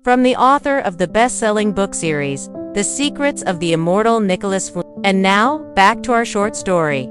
From the author of the best-selling book series, The Secrets of the Immortal Nicholas Flamel. And now, back to our short story.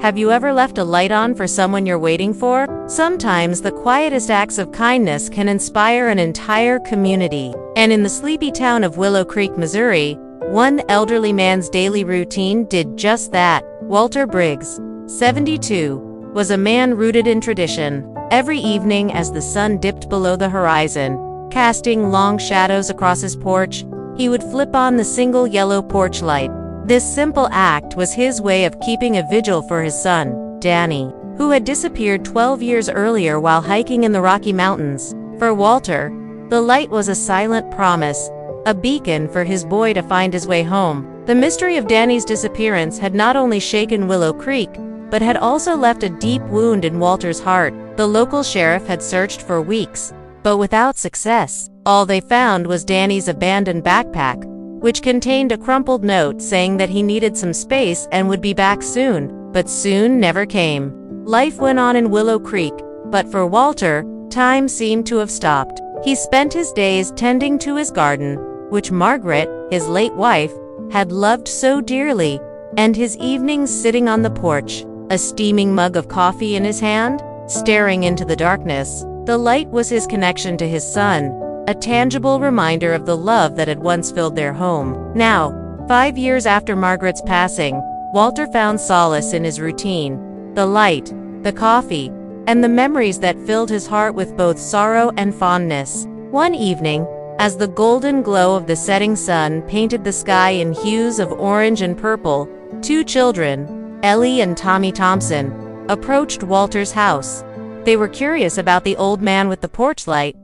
Have you ever left a light on for someone you're waiting for? Sometimes the quietest acts of kindness can inspire an entire community. And in the sleepy town of Willow Creek, Missouri, one elderly man's daily routine did just that. Walter Briggs, 72, was a man rooted in tradition. Every evening as the sun dipped below the horizon, casting long shadows across his porch, he would flip on the single yellow porch light. This simple act was his way of keeping a vigil for his son, Danny, who had disappeared 12 years earlier while hiking in the Rocky Mountains. For Walter, the light was a silent promise, a beacon for his boy to find his way home. The mystery of Danny's disappearance had not only shaken Willow Creek, but had also left a deep wound in Walter's heart. The local sheriff had searched for weeks, but without success. All they found was Danny's abandoned backpack, which contained a crumpled note saying that he needed some space and would be back soon. But soon never came. Life went on in Willow Creek, but for Walter, time seemed to have stopped. He spent his days tending to his garden, which Margaret, his late wife, had loved so dearly, and his evenings sitting on the porch, a steaming mug of coffee in his hand, staring into the darkness. The light was his connection to his son, a tangible reminder of the love that had once filled their home. Now, 5 years after Margaret's passing, Walter found solace in his routine, the light, the coffee, and the memories that filled his heart with both sorrow and fondness. One evening, as the golden glow of the setting sun painted the sky in hues of orange and purple, two children, Ellie and Tommy Thompson, approached Walter's house. They were curious about the old man with the porch light,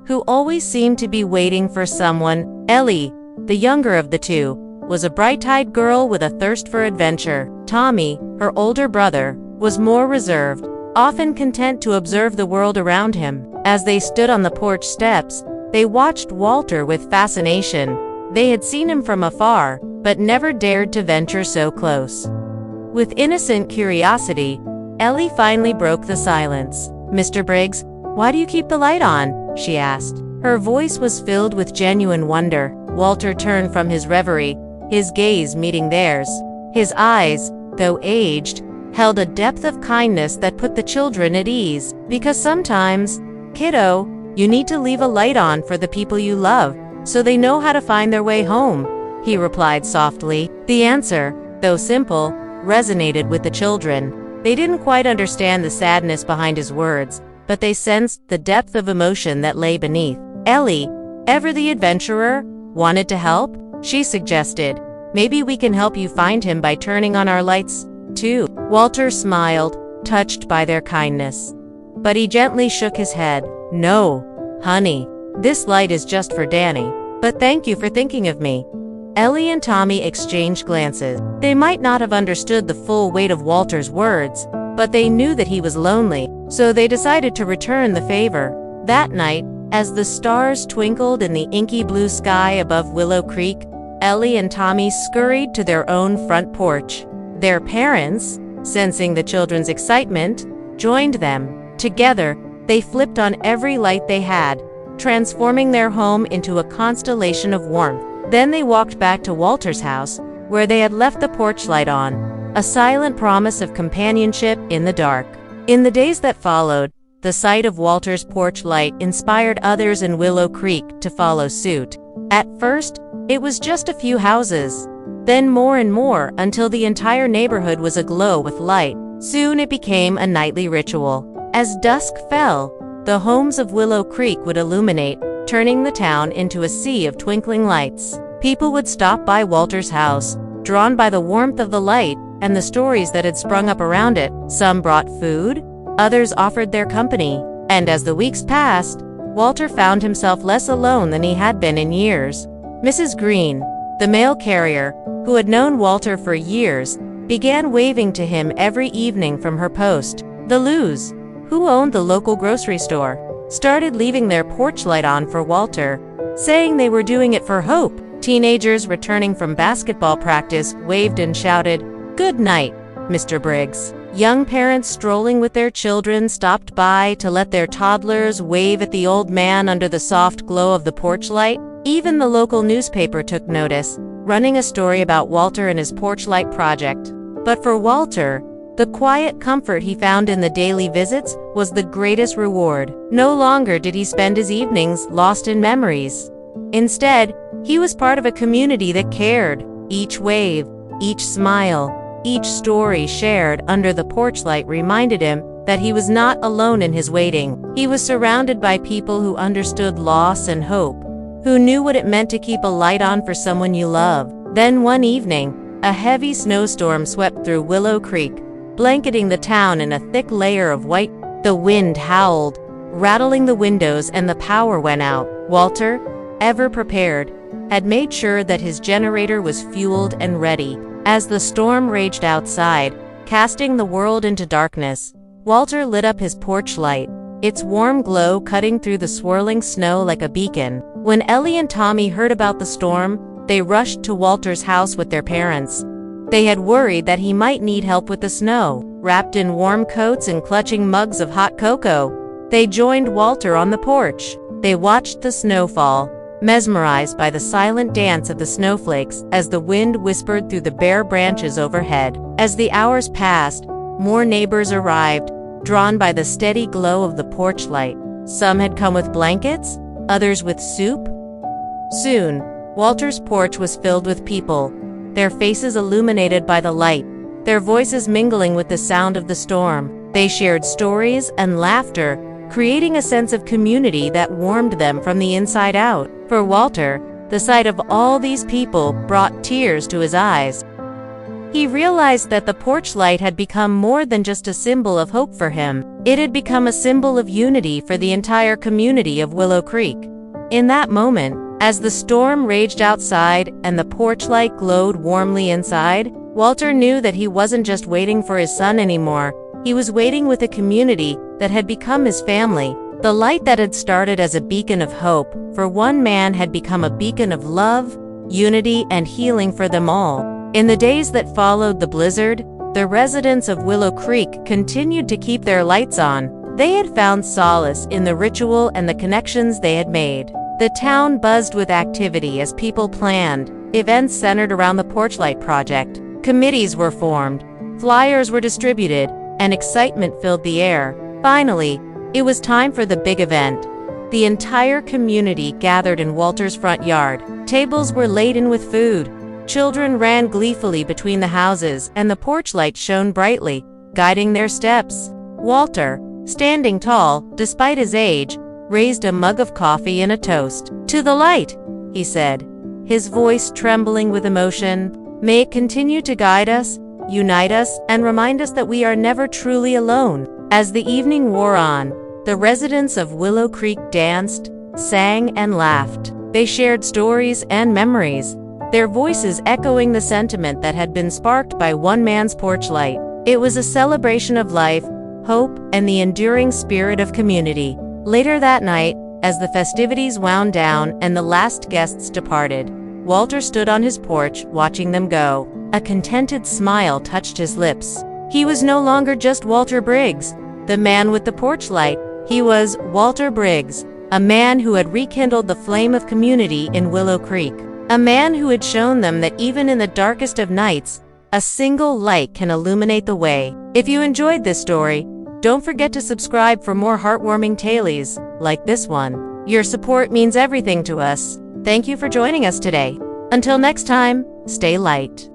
who always seemed to be waiting for someone. Ellie, the younger of the two, was a bright-eyed girl with a thirst for adventure. Tommy, her older brother, was more reserved, often content to observe the world around him. As they stood on the porch steps, they watched Walter with fascination. They had seen him from afar, but never dared to venture so close. With innocent curiosity, Ellie finally broke the silence. "Mr. Briggs, why do you keep the light on?" she asked. Her voice was filled with genuine wonder. Walter turned from his reverie, his gaze meeting theirs. His eyes, though aged, held a depth of kindness that put the children at ease. "Because sometimes, kiddo, you need to leave a light on for the people you love, so they know how to find their way home," he replied softly. The answer, though simple, resonated with the children. They didn't quite understand the sadness behind his words, but they sensed the depth of emotion that lay beneath. Ellie, ever the adventurer, wanted to help. She suggested, "Maybe we can help you find him by turning on our lights, too." Walter smiled, touched by their kindness. But he gently shook his head. "No, honey, this light is just for Danny. But thank you for thinking of me." Ellie and Tommy exchanged glances. They might not have understood the full weight of Walter's words, but they knew that he was lonely, so they decided to return the favor. That night, as the stars twinkled in the inky blue sky above Willow Creek, Ellie and Tommy scurried to their own front porch. Their parents, sensing the children's excitement, joined them. Together, they flipped on every light they had, transforming their home into a constellation of warmth. Then they walked back to Walter's house, where they had left the porch light on, a silent promise of companionship in the dark. In the days that followed, the sight of Walter's porch light inspired others in Willow Creek to follow suit. At first, it was just a few houses, then more and more until the entire neighborhood was aglow with light. Soon it became a nightly ritual. As dusk fell, the homes of Willow Creek would illuminate, turning the town into a sea of twinkling lights. People would stop by Walter's house, drawn by the warmth of the light and the stories that had sprung up around it. Some brought food, others offered their company. And as the weeks passed, Walter found himself less alone than he had been in years. Mrs. Green, the mail carrier, who had known Walter for years, began waving to him every evening from her post. The Lews, who owned the local grocery store, started leaving their porch light on for Walter, saying they were doing it for hope. Teenagers returning from basketball practice waved and shouted, "Good night, Mr. Briggs." Young parents strolling with their children stopped by to let their toddlers wave at the old man under the soft glow of the porch light. Even the local newspaper took notice, running a story about Walter and his porch light project. But for Walter, the quiet comfort he found in the daily visits was the greatest reward. No longer did he spend his evenings lost in memories. Instead, he was part of a community that cared. Each wave, each smile, each story shared under the porch light reminded him that he was not alone in his waiting. He was surrounded by people who understood loss and hope, who knew what it meant to keep a light on for someone you love. Then one evening, a heavy snowstorm swept through Willow Creek, blanketing the town in a thick layer of white. The wind howled, rattling the windows, and the power went out. Walter, ever prepared, had made sure that his generator was fueled and ready. As the storm raged outside, casting the world into darkness, Walter lit up his porch light, its warm glow cutting through the swirling snow like a beacon. When Ellie and Tommy heard about the storm, they rushed to Walter's house with their parents. They had worried that he might need help with the snow. Wrapped in warm coats and clutching mugs of hot cocoa, they joined Walter on the porch. They watched the snowfall, mesmerized by the silent dance of the snowflakes as the wind whispered through the bare branches overhead. As the hours passed, more neighbors arrived, drawn by the steady glow of the porch light. Some had come with blankets, others with soup. Soon, Walter's porch was filled with people, their faces illuminated by the light, their voices mingling with the sound of the storm. They shared stories and laughter, creating a sense of community that warmed them from the inside out. For Walter, the sight of all these people brought tears to his eyes. He realized that the porch light had become more than just a symbol of hope for him. It had become a symbol of unity for the entire community of Willow Creek. In that moment, as the storm raged outside and the porch light glowed warmly inside, Walter knew that he wasn't just waiting for his son anymore. He was waiting with a community that had become his family. The light that had started as a beacon of hope for one man had become a beacon of love, unity, and healing for them all. In the days that followed the blizzard, the residents of Willow Creek continued to keep their lights on. They had found solace in the ritual and the connections they had made. The town buzzed with activity as people planned events centered around the Porchlight Project. Committees were formed, flyers were distributed, and excitement filled the air. Finally, it was time for the big event. The entire community gathered in Walter's front yard. Tables were laden with food. Children ran gleefully between the houses, and the porch light shone brightly, guiding their steps. Walter, standing tall, despite his age, raised a mug of coffee and a toast. "To the light," he said, his voice trembling with emotion. "May it continue to guide us, unite us, and remind us that we are never truly alone." As the evening wore on, the residents of Willow Creek danced, sang, and laughed. They shared stories and memories, their voices echoing the sentiment that had been sparked by one man's porch light. It was a celebration of life, hope, and the enduring spirit of community. Later that night, as the festivities wound down and the last guests departed, Walter stood on his porch watching them go. A contented smile touched his lips. He was no longer just Walter Briggs, the man with the porch light. He was Walter Briggs, a man who had rekindled the flame of community in Willow Creek. A man who had shown them that even in the darkest of nights, a single light can illuminate the way. If you enjoyed this story, don't forget to subscribe for more heartwarming tales like this one. Your support means everything to us. Thank you for joining us today. Until next time, stay light.